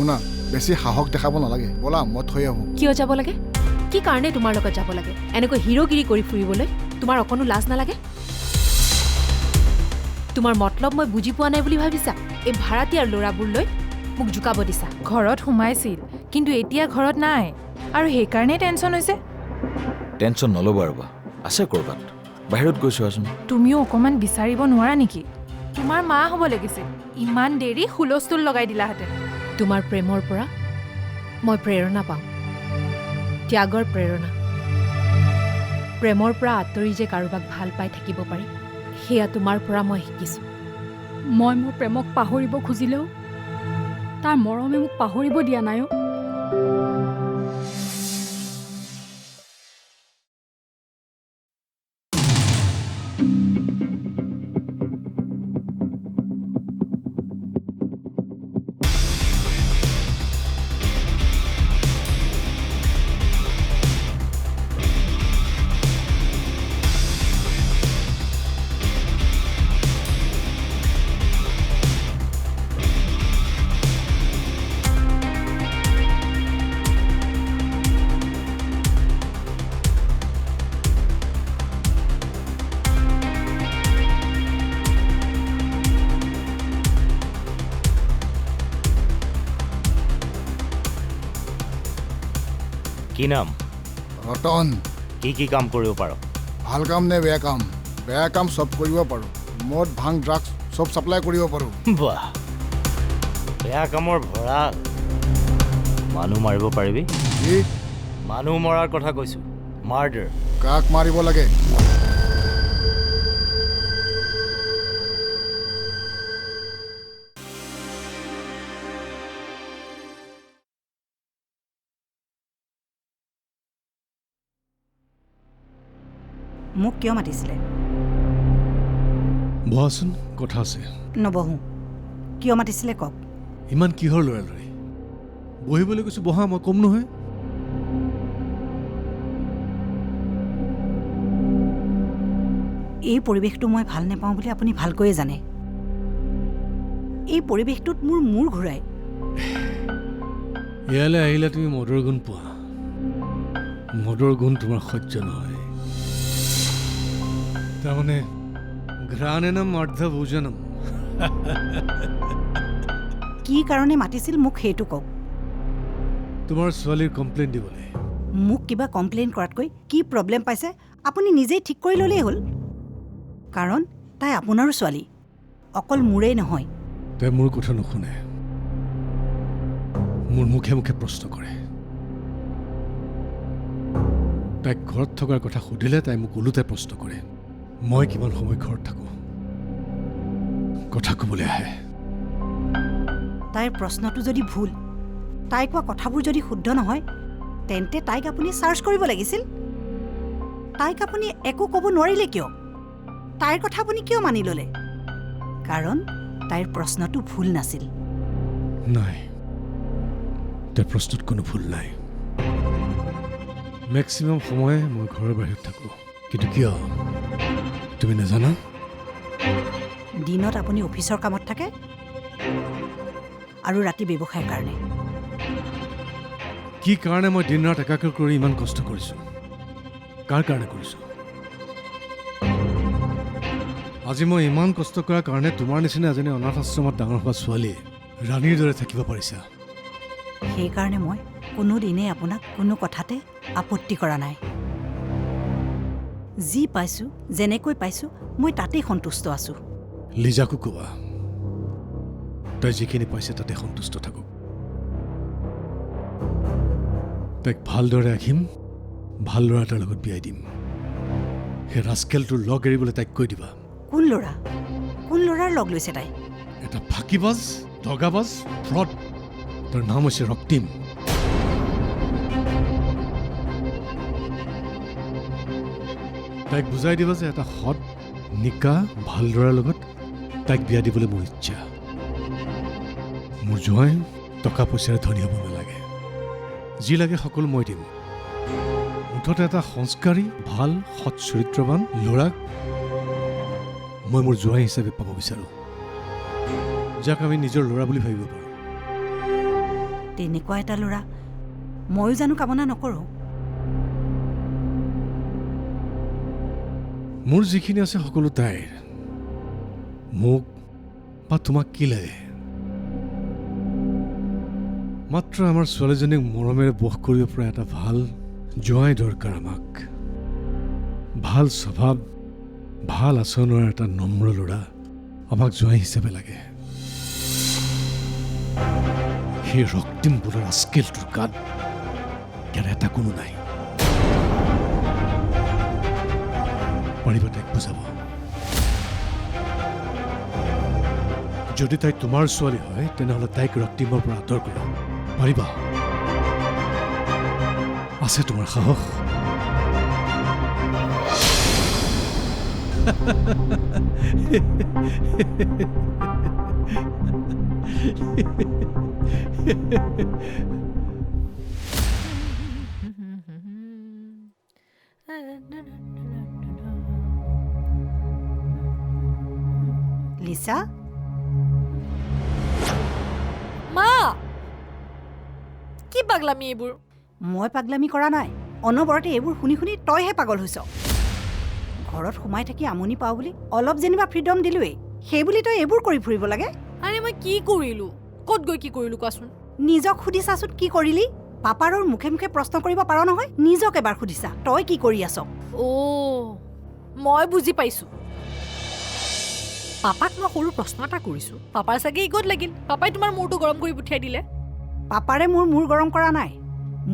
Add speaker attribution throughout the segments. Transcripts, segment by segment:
Speaker 1: শুনা বেছি সাহস দেখাব নালাগে ব'লা মই থৈ আহোঁ
Speaker 2: কিয় যাব লাগে কি কাৰণে তোমাৰ লগত যাব লাগে এনেকৈ হিৰোগিৰি কৰি ফুৰিবলৈ তোমাৰ অকণো লাজ নালাগে তোমাৰ মতলব মই বুজি পোৱা নাই বুলি ভাবিছা এই ভাড়াতীয়াৰ ল'ৰাবোৰ লৈ মোক জুকাব দিছা
Speaker 3: ঘৰত সোমাইছিল কিন্তু এতিয়া ঘৰত নাই আৰু সেইকাৰণে টেনচন হৈছে
Speaker 4: টেনচন নল'ব ৰ'বা আছে ক'ৰবাত বাহিৰত গৈছোঁ আছোন
Speaker 3: তুমিও অকণমান বিচাৰিব নোৱাৰা নেকি তোমাৰ মা হ'ব লাগিছিল ইমান দেৰি হুলস্থুল লগাই দিলাহেঁতেন
Speaker 2: তোমাৰ প্ৰেমৰ পৰা মই প্ৰেৰণা পাওঁ ত্যাগৰ প্ৰেৰণা প্ৰেমৰ পৰা আঁতৰি যে কাৰোবাক ভাল পাই থাকিব পাৰি সেয়া তোমাৰ পৰা মই শিকিছোঁ
Speaker 5: মই মোৰ প্ৰেমক পাহৰিব খুজিলেও তাৰ মৰমে মোক পাহৰিব দিয়া নাই
Speaker 6: কি নাম
Speaker 1: ৰতন
Speaker 6: কি কাম কৰিব পাৰ
Speaker 1: ভাল কাম নে বেয়া কাম চব কৰিব পাৰোঁ মদ ভাং ড্ৰাগছ চব ছাপ্লাই কৰিব পাৰোঁ
Speaker 6: বাহ বেয়া কামৰ ভৰা মানুহ মাৰিব পাৰিবি
Speaker 1: কি
Speaker 6: মানুহ মৰাৰ কথা কৈছোঁ মাৰ্ডাৰ
Speaker 1: কাক মাৰিব লাগে
Speaker 7: মোক কিয় মাতিছিলে
Speaker 8: বহাচোন কথা আছে
Speaker 7: নবহো কিয় মাতিছিলে কওক
Speaker 8: ইমান কিহৰ লৰালৰি বহিবলৈ কৈছোঁ বহা মই কম নহয়
Speaker 7: এই পৰিৱেশটো মই ভাল নাপাওঁ বুলি আপুনি ভালকৈয়ে জানে এই পৰিৱেশটোত মোৰ মূৰ ঘূৰাই
Speaker 8: ইয়ালৈ আহিলে তুমি মদৰ গুণ পোৱা মদৰ গুণ তোমাৰ সহ্য নহয় তাৰমানে ঘ্ৰাণেনম অৰ্ধভোজনম
Speaker 7: কি কাৰণে মাতিছিল মোক সেইটো কওক
Speaker 8: তোমাৰ ছোৱালীৰ কমপ্লেইন দিবলৈ
Speaker 7: মোক কিবা কমপ্লেইন কৰাতকৈ কি প্ৰব্লেম পাইছে আপুনি নিজেই ঠিক কৰি ল'লেই হ'ল কাৰণ তাই আপোনাৰো ছোৱালী অকল মোৰেই নহয়
Speaker 8: তাই মোৰ কথা নুশুনে মোৰ মুখে মুখে প্ৰশ্ন কৰে তাইক ঘৰত থকাৰ কথা সুধিলে তাই মোক ওলোটাই প্ৰশ্ন কৰে মই কিমান সময় ঘৰত থাকোঁ কথা ক'বলৈ আহে
Speaker 7: তাইৰ প্ৰশ্নটো যদি ভুল তাই কোৱা কথাবোৰ যদি শুদ্ধ নহয় তেন্তে তাইক আপুনি চাৰ্চ কৰিব লাগিছিল তাইক আপুনি একো ক'ব নোৱাৰিলে কিয় তাইৰ কথা আপুনি কিয় মানি ল'লে কাৰণ তাইৰ প্ৰশ্নটো ভুল নাছিল
Speaker 8: নাই তাইৰ প্ৰশ্নত কোনো ভুল নাই মেক্সিমাম সময় মই ঘৰৰ বাহিৰত থাকোঁ কিন্তু কিয় তুমি নাজানা
Speaker 7: দিনত আপুনি অফিচৰ কামত থাকে আৰু ৰাতি ব্যৱসায়ৰ কাৰণে
Speaker 8: কি কাৰণে মই দিন ৰাত একাকাৰ কৰি ইমান কষ্ট কৰিছোঁ কাৰ কাৰণে কৰিছোঁ আজি মই ইমান কষ্ট কৰাৰ কাৰণে তোমাৰ নিচিনা এজনী অনাথ আশ্ৰমত ডাঙৰ হোৱা ছোৱালীয়ে ৰাণীৰ দৰে থাকিব পাৰিছা
Speaker 7: সেইকাৰণে মই কোনোদিনেই আপোনাক কোনো কথাতে আপত্তি কৰা নাই যি পাইছোঁ যেনেকৈ পাইছোঁ মই তাতেই সন্তুষ্ট আছোঁ
Speaker 8: লিজাকো ক'বা তাই যিখিনি পাইছে তাতে সন্তুষ্ট থাকক তাইক ভালদৰে ৰাখিম ভাল ল'ৰা এটাৰ লগত বিয়াই দিম সেই ৰাস্কেলটোৰ লগ এৰিবলৈ তাইক কৈ দিবা
Speaker 7: কোন ল'ৰাৰ লগ লৈছে তাই
Speaker 8: এটা ফাঁকিবাজ দগাবাজ ফ্ৰড তাৰ নাম হৈছে ৰক্তিম তাইক বুজাই দিবা যে এটা সৎ নিকা ভাল ল'ৰাৰ লগত তাইক বিয়া দিবলৈ মোৰ ইচ্ছা মোৰ জোঁৱাই টকা পইচাৰে ধনী হ'ব নালাগে যি লাগে সকলো মই দিম মুঠতে এটা সংস্কাৰী ভাল সৎ চৰিত্ৰৱান ল'ৰাক মই মোৰ জোঁৱাই হিচাপে পাব বিচাৰোঁ যাক আমি নিজৰ ল'ৰা বুলি ভাবিব পাৰোঁ
Speaker 7: তেনেকুৱা এটা ল'ৰা ময়ো জানো কামনা নকৰোঁ।
Speaker 8: মোৰ যিখিনি আছে সকলো তাইৰ। মোক বা তোমাক কি লাগে? মাত্ৰ আমাৰ ছোৱালীজনীক মৰমেৰে বস কৰিব পৰা এটা ভাল জোঁৱাই দৰকাৰ আমাক। ভাল স্বভাৱ, ভাল আচৰণৰ এটা নম্ৰ ল'ৰা আমাক জোঁৱাই হিচাপে লাগে। সেই ৰক্তিম বোলৰ আস্কেলটোৰ গাত ইয়াৰ এটা কোনো নাই। পাৰিব তাইক বুজাব। যদি তাই তোমাৰ ছোৱালী হয় তেনেহ'লে তাইক ৰক্তিমৰ পৰা আঁতৰ কৰা পাৰিবা? আছে তোমাৰ সাহস?
Speaker 7: লিচা,
Speaker 3: মা কি পাগলামি এইবোৰ?
Speaker 7: মই পাগলামি কৰা নাই। অনবৰতে এইবোৰ শুনি শুনি তইহে পাগল হৈছ। ঘৰত সোমাই থাকি আমনি পাওঁ বুলি অলপ যেনিবা ফ্ৰীডম দিলোৱেই, সেই বুলি তই এইবোৰ কৰি ফুৰিব লাগে?
Speaker 3: আৰে মই কি কৰিলোঁ? ক'ত গৈ কি কৰিলোঁ কোৱাচোন?
Speaker 7: নিজক সুধিছাচোন কি কৰিলি? পাপাৰৰ মুখে মুখে প্ৰশ্ন কৰিব পাৰ নহয়? নিজক এবাৰ সুধিছা তই কি কৰি আছ?
Speaker 3: অ' মই বুজি পাইছোঁ। পাপাক মই সৰু প্ৰশ্ন এটা কৰিছোঁ, পাপাৰ চাগে ইগত লাগিল, পাপাই তোমাৰ মূৰটো গৰম কৰি পঠিয়াই দিলে।
Speaker 7: পাপাৰে মোৰ মূৰ গৰম কৰা নাই,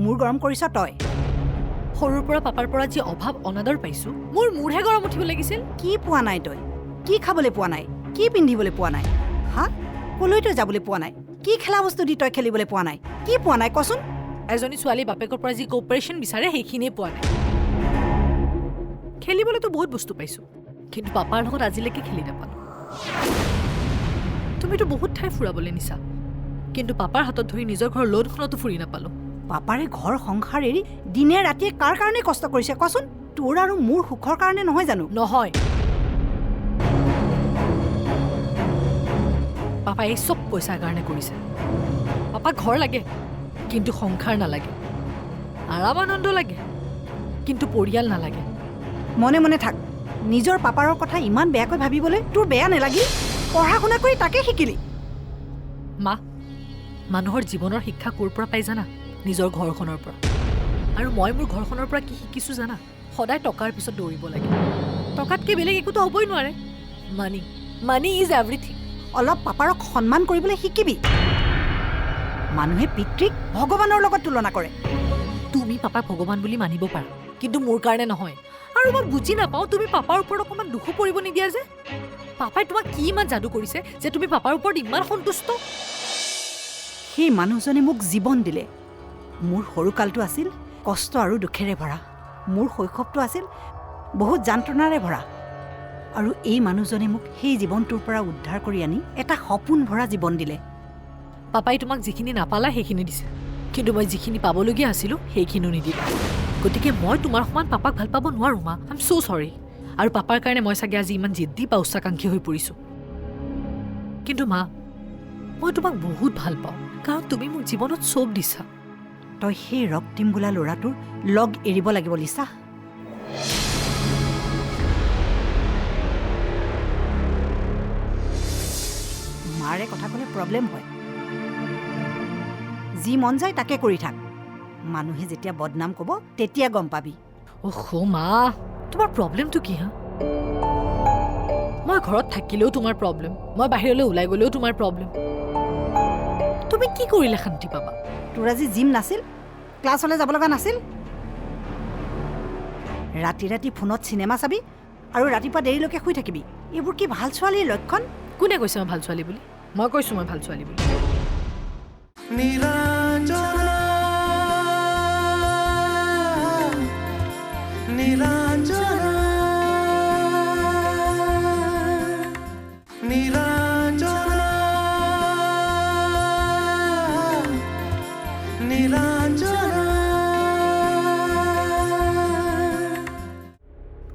Speaker 7: মূৰ গৰম কৰিছ তই।
Speaker 3: সৰুৰ পৰা পাপাৰ পৰা যি অভাৱ অনাদৰ পাইছোঁ, মোৰ মূৰহে গৰম উঠিব লাগিছিল।
Speaker 7: কি পোৱা নাই তই? কি খাবলৈ পোৱা নাই? কি পিন্ধিবলৈ পোৱা নাই? হা, কলৈ তই যাবলৈ পোৱা নাই? কি খেলা বস্তু দি তই খেলিবলৈ পোৱা নাই? কি পোৱা নাই কচোন?
Speaker 3: এজনী ছোৱালী বাপেকৰ পৰা যি কোঅপাৰেশ্যন বিচাৰে সেইখিনিয়ে পোৱা নাই। খেলিবলৈতো বহুত বস্তু পাইছোঁ, কিন্তু পাপাৰ লগত আজিলৈকে খেলি নাপালোঁ। তুমিতো বহুত ঠাই ফুৰাবলৈ নিছা, কিন্তু পাপাৰ হাতত ধৰি নিজৰ ঘৰৰ লোনখনতো ফুৰি নাপালোঁ।
Speaker 7: পাপাৰে ঘৰ সংসাৰ এৰি দিনে ৰাতিয়ে কাৰ কাৰণে কষ্ট কৰিছে কচোন? তোৰ আৰু মোৰ সুখৰ কাৰণে নহয় জানো?
Speaker 3: নহয়, পাপাই এই চব পইচাৰ কাৰণে কৰিছে। পাপাক ঘৰ লাগে কিন্তু সংসাৰ নালাগে, আৰাম আনন্দ লাগে কিন্তু পৰিয়াল নালাগে।
Speaker 7: মনে মনে থাক। নিজৰ পাপাৰৰ কথা ইমান বেয়াকৈ ভাবিবলৈ তোৰ বেয়া নালাগিল? পঢ়া শুনা কৰি তাকে শিকিলি।
Speaker 3: মা, মানুহৰ জীৱনৰ শিক্ষা ক'ৰ পৰা পাই জানা? নিজৰ ঘৰখনৰ পৰা। আৰু মই মোৰ ঘৰখনৰ পৰা কি শিকিছোঁ জানা? সদায় টকাৰ পিছত দৌৰিব লাগে। টকাতকৈ বেলেগ একোতো হ'বই নোৱাৰে। মানি, মানি ইজ এভৰিথিং।
Speaker 7: অলপ পাপাৰক সন্মান কৰিবলৈ শিকিবি। মানুহে পিতৃক ভগৱানৰ লগত তুলনা কৰে।
Speaker 3: তুমি পাপাক ভগৱান বুলি মানিব পাৰা, কিন্তু মোৰ কাৰণে নহয়। আৰু মই বুজি নাপাওঁ তুমি পাপাৰ ওপৰত অকণমান দুখো পৰিব নিদিয়া যে। পাপাই তোমাক কি ইমান যাদু কৰিছে যে তুমি পাপাৰ ওপৰত ইমান সন্তুষ্ট?
Speaker 7: সেই মানুহজনে মোক জীৱন দিলে। মোৰ সৰুকালটো আছিল কষ্ট আৰু দুখেৰে ভৰা। মোৰ শৈশৱটো আছিল বহুত যন্ত্ৰণাৰে ভৰা। আৰু এই মানুহজনে মোক সেই জীৱনটোৰ পৰা উদ্ধাৰ কৰি আনি এটা সপোন ভৰা জীৱন দিলে।
Speaker 3: পাপাই তোমাক যিখিনি নাপালা সেইখিনি দিছে, কিন্তু মই যিখিনি পাবলগীয়া আছিলোঁ সেইখিনিও নিদিলে। গতিকে মই তোমাৰ সমান পাপাক ভাল পাব নোৱাৰোঁ মা। আই এম ছ' চৰি। আৰু পাপাৰ কাৰণে মই চাগে আজি ইমান জিদ্দি বা উচ্চাকাংক্ষী হৈ পৰিছোঁ। কিন্তু মা, মই তোমাক বহুত ভাল পাওঁ, কাৰণ তুমি মোক জীৱনত চব দিছা।
Speaker 7: তই সেই ৰক্তিম বোলা ল'ৰাটোৰ লগ এৰিব লাগিব লিচা। মাৰে কথা ক'লে প্ৰব্লেম হয়। যি মন যায় তাকে কৰি থাক। মানুহে যেতিয়া বদনাম ক'ব তেতিয়া গম পাবি।
Speaker 3: অহ মা, তোমাৰ প্ৰব্লেমটো কি হা? মই ঘৰত থাকিলেও তোমাৰ প্ৰব্লেম, মই বাহিৰলৈ ওলাই গ'লেও তোমাৰ প্ৰব্লেম। তুমি কি কৰিলে শান্তি পাবা?
Speaker 7: তোৰ আজি জিম নাছিল? ক্লাছলৈ যাব লগা নাছিল? ৰাতি ৰাতি ফোনত চিনেমা চাবি আৰু ৰাতিপুৱা দেৰিলৈকে শুই থাকিবি। এইবোৰ কি ভাল ছোৱালীৰ লক্ষণ?
Speaker 3: কোনে কৈছে মই ভাল ছোৱালী বুলি? মই কৈছোঁ মই ভাল ছোৱালী বুলি।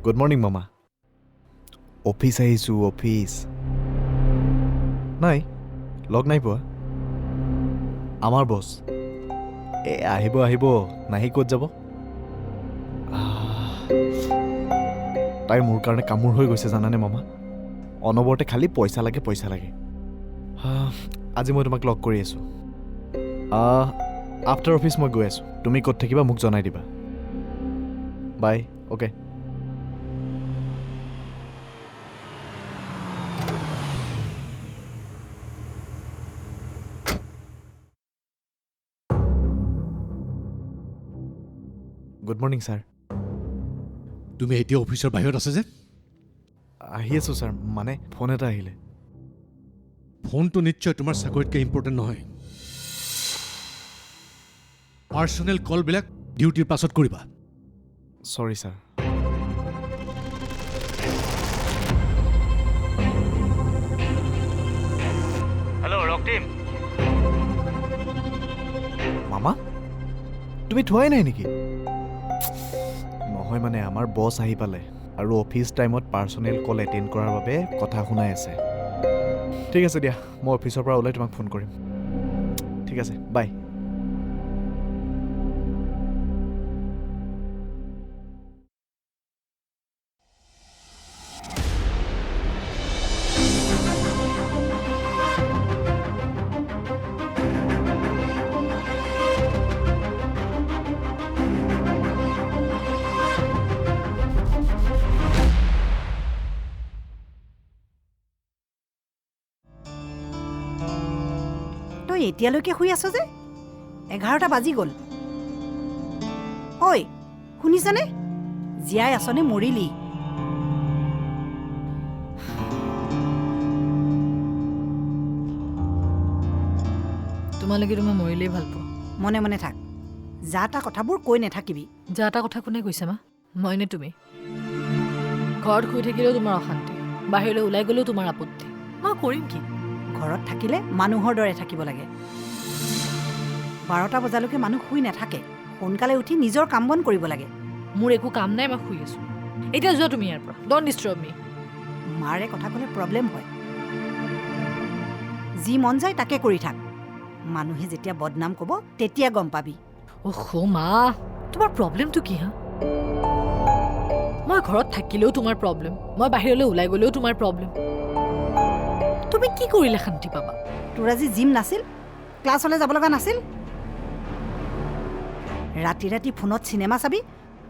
Speaker 9: গুড মৰ্ণিং মামা। অফিচ আহিছোঁ অফিচ। নাই, লগ নাই পোৱা। আমাৰ বছ আহিব আহিব, নাহি ক'ত যাব? তাই মোৰ কাৰণে কামোৰ হৈ গৈছে জানানে মামা? অনবৰতে খালি পইচা লাগে পইচা লাগে। আজি মই তোমাক লগ কৰি আছোঁ। আফটাৰ অফিচ মই গৈ আছোঁ। তুমি ক'ত থাকিবা মোক জনাই দিবা। বাই। অ'কে। Good morning sir.
Speaker 8: তুমি এতিয়া অফিচৰ বাহিৰত আছে যে?
Speaker 9: আহি আছোঁ ছাৰ, মানে ফোন এটা আহিলে।
Speaker 8: ফোনটো নিশ্চয় তোমাৰ চাকৰিতকৈ ইম্পৰ্টেণ্ট নহয়। পাৰ্চনেল কলবিলাক ডিউটিৰ পাছত কৰিবা।
Speaker 9: চৰি ছাৰ।
Speaker 6: হেল্ল' ৰক্তিম।
Speaker 9: মামা তুমি থোৱাই নাই নেকি? নহয় মানে আমাৰ বছ আহি পালে আৰু অফিচ টাইমত পাৰ্চনেল কল এটেণ্ড কৰাৰ বাবে কথা শুনাই আছে। ঠিক আছে দিয়া, মই অফিচৰ পৰা ওলাই তোমাক ফোন কৰিম। ঠিক আছে, বাই।
Speaker 7: তই এতিয়ালৈকে শুই আছ যে? 11টা বাজি গ'ল। ঐ শুনিছনে? জীয়াই আছনে মৰিলি?
Speaker 3: তোমালোকে মই মৰিলেই ভাল পাওঁ।
Speaker 7: মনে মনে থাক, যা তা কথাবোৰ কৈ নাথাকিবি।
Speaker 3: যা এটা কথা কোনে কৈছে মা? মইনে তুমি? ঘৰত শুই থাকিলেও তোমাৰ অশান্তি, বাহিৰলৈ ওলাই গ'লেও তোমাৰ আপত্তি। মই কৰিম কি?
Speaker 7: ঘৰত থাকিলে মানুহৰ দৰে থাকিব লাগে। 12টা বজালৈকে মানুহ শুই নাথাকে। সোনকালে উঠি নিজৰ কাম বন কৰিব লাগে।
Speaker 3: মোৰ একো কাম নাই, মই শুই আছোঁ। এতিয়া যোৱা তুমি ইয়াৰ পৰা। ডণ্ট ডিষ্টাৰ্ব মি।
Speaker 7: মাৰে কথা ক'লে প্ৰব্লেম হয়। যি মন যায় তাকে কৰি থাক। মানুহে যেতিয়া বদনাম ক'ব তেতিয়া গম পাবি।
Speaker 3: অহ মা, তোমাৰ প্ৰব্লেমটো কি হা? মই ঘৰত থাকিলেও তোমাৰ প্ৰব্লেম, মই বাহিৰলৈ ওলাই গ'লেও তোমাৰ প্ৰব্লেম। তুমি কি কৰিলে শান্তি পাবা?
Speaker 7: তোৰ আজি জিম নাছিল? ক্লাছলৈ যাব লগা নাছিল? ৰাতি ৰাতি ফোনত চিনেমা চাবি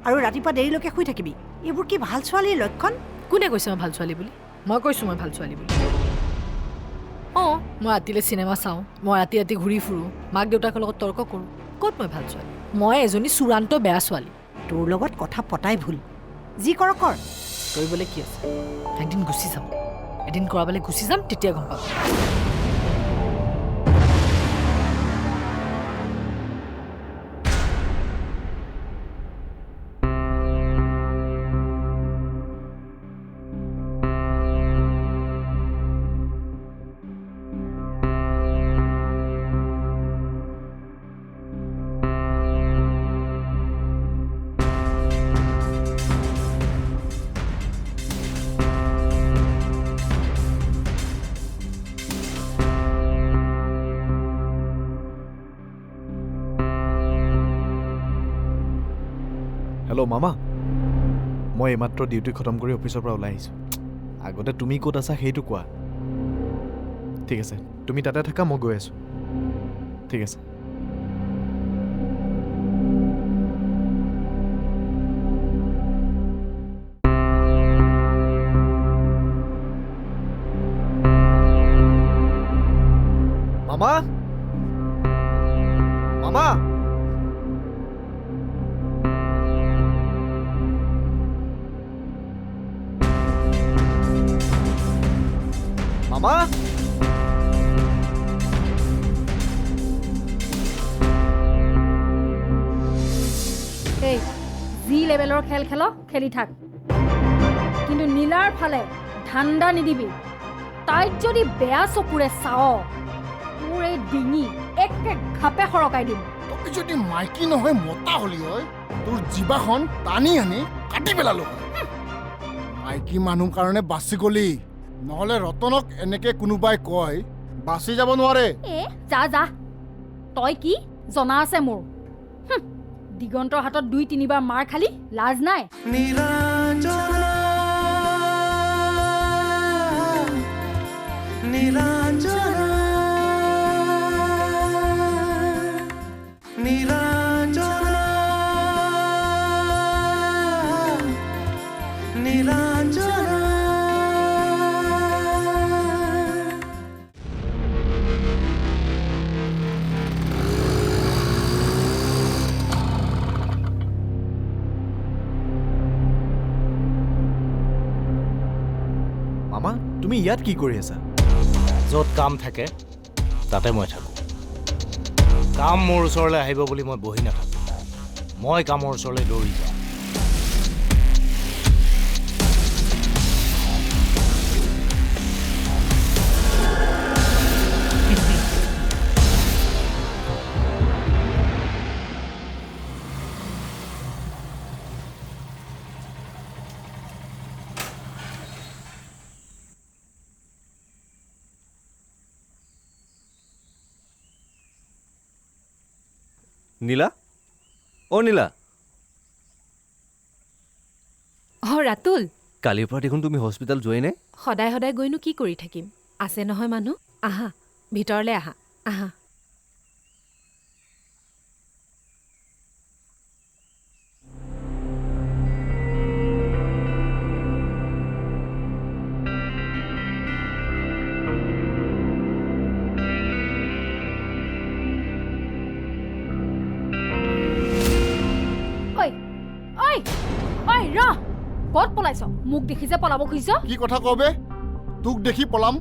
Speaker 7: আৰু ৰাতিপুৱা দেৰিলৈকে শুই থাকিবি। এইবোৰ কি ভাল ছোৱালীৰ লক্ষণ?
Speaker 3: কোনে কৈছে মই ভাল ছোৱালী বুলি? মই কৈছোঁ মই ভাল ছোৱালী বুলি। অঁ, মই ৰাতিলৈ চিনেমা চাওঁ, মই ৰাতি ৰাতি ঘূৰি ফুৰোঁ, মাক দেউতাকৰ লগত তৰ্ক কৰোঁ। ক'ত মই ভাল ছোৱালী? মই এজনী চূড়ান্ত বেয়া ছোৱালী।
Speaker 7: তোৰ লগত কথা পতাই ভুল। যি কৰ কৰ।
Speaker 3: কৰিবলৈ কি আছে? এদিন গুচি যাম, এদিন কৰাবলৈ গুচি যাম, তেতিয়া গম পাব।
Speaker 9: হেল্ল' মামা, মই এইমাত্ৰ ডিউটি খতম কৰি অফিচৰ পৰা ওলাই আহিছোঁ। আগতে তুমি ক'ত আছা সেইটো কোৱা। ঠিক আছে, তুমি তাতে থাকা, মই গৈ আছোঁ। ঠিক আছে। মামা, মামা, মামা,
Speaker 5: এই যি লেভেলৰ খেল খেল খেলি থাক, কিন্তু নীলাৰ ফালে ধান্দা নিদিবি। তাইক যদি বেয়া চকুৰে চাওঁ, মোৰ এই ডিঙি একে ঘাপে সৰকাই দিম।
Speaker 1: তই যদি মাইকী নহয় মতা হলি হয়, তোৰ জিভাখন টানি আনি কাটি পেলালো হয়। মাইকী মানুহ কাৰণে বাচি গলি, নহ'লে ৰতনক এনেকে কোনোবাই কয় বাচি যাব নোৱাৰে।
Speaker 5: এ যা যা, তই কি জনা আছে মোৰ? দিগন্তৰ হাতত 2-3বাৰ মাৰ খালি লাজ নাই
Speaker 9: মামা তুমি ইয়াত কি কৰি আছা
Speaker 6: য'ত কাম থাকে তাতে মই থাকোঁ কাম মোৰ ওচৰলৈ আহিব বুলি মই বহি নাথাকোঁ মই কামৰ ওচৰলৈ দৌৰি যাওঁ
Speaker 10: নীলা অ' নীলা
Speaker 2: ৰাতুল
Speaker 10: কালিৰ পৰা দেখোন তুমি হস্পিটেল যোৱাই নাই
Speaker 2: সদায় সদায় গৈনো কি কৰি থাকিম আছে নহয় মানুহ আহা ভিতৰলৈ আহা আহা
Speaker 5: ক'ত পলাইছ মোক দেখি যে পলাব খুজিছ
Speaker 1: কি কথা কবে তোক দেখি পলাম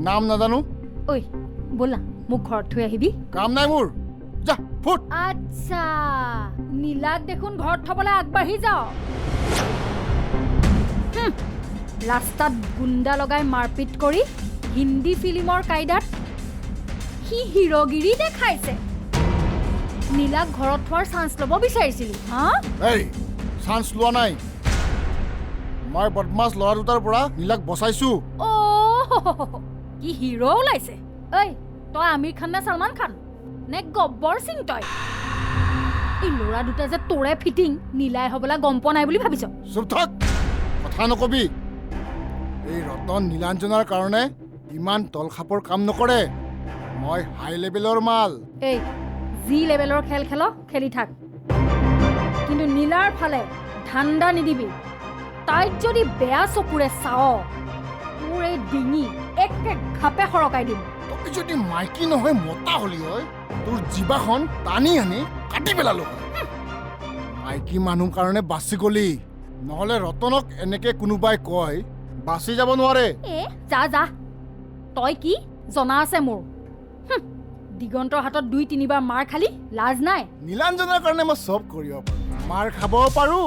Speaker 1: নাম নাজানো
Speaker 5: ঐ ব'লা মোক ঘৰত থৈ আহিবি
Speaker 1: কাম নাই মোৰ যা ফুট
Speaker 5: আচ্ছা নীলাক দেখোন ঘৰত থবলৈ আগবাঢ়ি যাও ৰাস্তাত গুণ্ডা লগাই মাৰপিট কৰি হিন্দী ফিল্মৰ কায়দাত সি হিৰগিৰি দেখাইছে নীলাক ঘৰত থোৱাৰ চান্স ল'ব বিচাৰিছিলি হা
Speaker 1: এই চান্স লোৱা নাই মই বদমাছ ল'ৰা দুটাৰ পৰা নীলাক বচাইছো
Speaker 5: কি হিৰো ওলাইছে ঐ তই আমিৰ খান নে সলমান খান নে গব্বৰ সিং তই এই ল'ৰা দুটা যে তোৰে ফিটিং নীলাই হবলা গম পোৱা নাই বুলি ভাবিছ
Speaker 1: চুপ থাক কথা নকবি এই ৰতন নীলাঞ্জনাৰ কাৰণে ইমান তলখাপৰ কাম নকৰে মই হাই লেভেলৰ মাল
Speaker 5: এই যি লেভেলৰ খেল খেল খেলি থাক কিন্তু নীলাৰ ফালে ঠাণ্ডা নিদিবি তাইক যদি বেয়া চকুৰে চাও মোৰ এই ডিঙি একে ঘাপে সৰকাই দিম
Speaker 1: তই যদি মাইকী নহয় মতা হলি হয় তোৰ জিভাখন টানি আনি কাটি পেলালো মাইকী মানুহ কাৰণে বাচি গলি নহলে ৰতনক এনেকে কোনোবাই কয় বাচি যাব নোৱাৰে
Speaker 5: যা যা তই কি জনা আছে মোৰ দিগন্তৰ হাতত 2-3বাৰ মাৰ খালি লাজ নাই
Speaker 1: নীলাঞ্জনাৰ কাৰণে মই চব কৰিব পাৰো মাৰ খাব পাৰো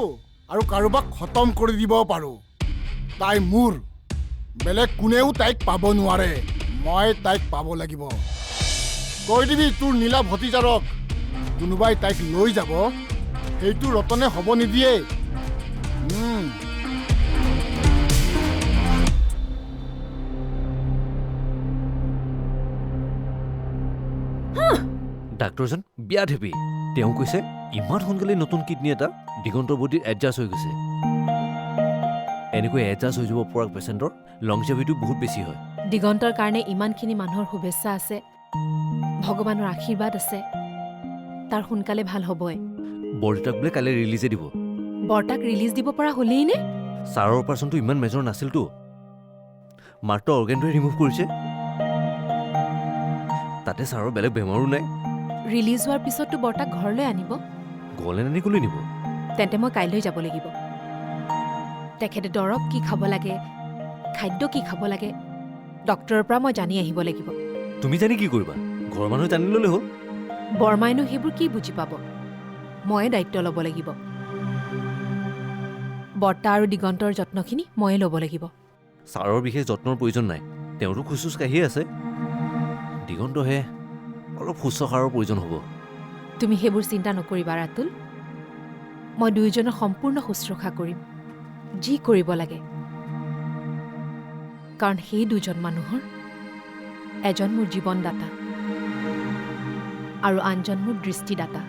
Speaker 1: আৰু কাৰোবাক খতম কৰি দিব পাৰো তাই মোৰ বেলেগ কোনেও তাইক পাব নোৱাৰে মই তাইক পাব লাগিব কৈ দিবি তোৰ নীলা ভতিজাৰক কোনোবাই তাইক লৈ যাব সেইটো ৰতনে হ'ব নিদিয়ে
Speaker 10: ডাক্তৰজন বিয়া ধেপি তেওঁ কৈছে ইমান সোনকালে নতুন কিডনী এটা দিগন্তৰ বডিত এডজাষ্ট হৈ গৈছে এনেকৈ এডজাষ্ট হৈ যাব পৰা পেচেণ্টৰ লংজিভিটি বহুত বেছি হয়
Speaker 2: দিগন্তৰ কাৰণে ইমানখিনি মানুহৰ শুভেচ্ছা আছে ভগৱানৰ আশীৰ্বাদ আছে তাৰ সোনকালে ভাল হ'বই
Speaker 10: বৰদেউতাক বোলে কাইলৈ ৰিলিজে দিব
Speaker 2: বৰতাক ৰিলিজ দিব পৰা হ'লেই নে
Speaker 10: ছাৰৰ অপাৰেশ্যনটো ইমান মেজৰ নাছিলতো মাত্ৰ অৰ্গেনটোৱে ৰিমুভ কৰিছে তাতে ছাৰৰ বেলেগ বেমাৰো নাই
Speaker 2: ৰিলিজ হোৱাৰ পিছততো বৰতাক ঘৰলৈ আনিব
Speaker 10: গ'লে নানি ক'লৈ নিব
Speaker 2: তেন্তে মই কাইলৈ যাব লাগিব তেখেতে দৰৱ কি খাব লাগে খাদ্য কি খাব লাগে ডক্টৰৰ পৰা মই জানি আহিব লাগিব
Speaker 10: তুমি জানি কি কৰিবা ঘৰৰ মানুহে জানি ল'লে হ'ল
Speaker 2: বৰমাইনো সেইবোৰ কি বুজি পাব ময়ে দায়িত্ব ল'ব লাগিব বৰ্তা আৰু দিগন্তৰ যত্নখিনি ময়ে ল'ব লাগিব
Speaker 10: ছাৰৰ বিশেষ যত্নৰ প্ৰয়োজন নাই তেওঁতো খোজ চোজ কাঢ়িয়ে আছে দিগন্তহে অলপ শুশ্ৰূষাৰ প্ৰয়োজন হ'ব
Speaker 2: তুমি সেইবোৰ চিন্তা নকৰিবা ৰাতুল মই দুয়োজনৰ সম্পূৰ্ণ শুশ্ৰূষা কৰিম যি কৰিব লাগে কাৰণ সেই দুজন মানুহৰ এজন মোৰ জীৱনদাতা আৰু আনজন মোৰ দৃষ্টিদাতা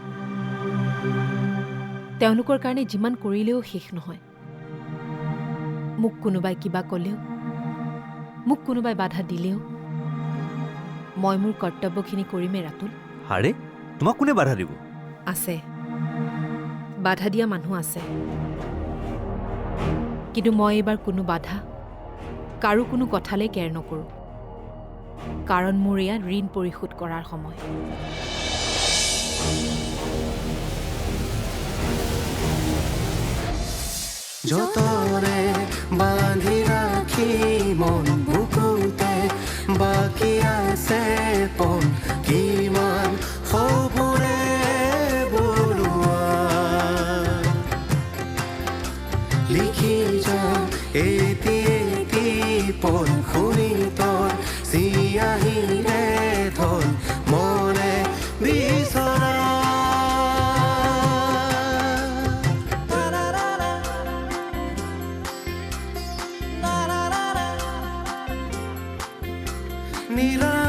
Speaker 2: তেওঁলোকৰ কাৰণে যিমান কৰিলেও শেষ নহয়। মোক কোনোবাই কিবা ক'লেও, মোক কোনোবাই বাধা দিলেও মই মোৰ কৰ্তব্যখিনি কৰিমেই ৰাতুল।
Speaker 10: হাৰে তোমাক কোনে বাধা দিব?
Speaker 2: আছে, বাধা দিয়া মানুহ আছে, কিন্তু মই এইবাৰ কোনো বাধা, কাৰো কোনো কথালৈ কেয়াৰ নকৰোঁ, কাৰণ মোৰ এয়া ঋণ পৰিশোধ কৰাৰ সময়।
Speaker 11: যতনে বান্ধি ৰাখি মন বুকুতে বাকী আছে পন কিমান সপোনে বলোৱা লিখি যাম এটি এটি পন শুনি তই চিয়াহিৰে ধন মনে বিচৰা নীলা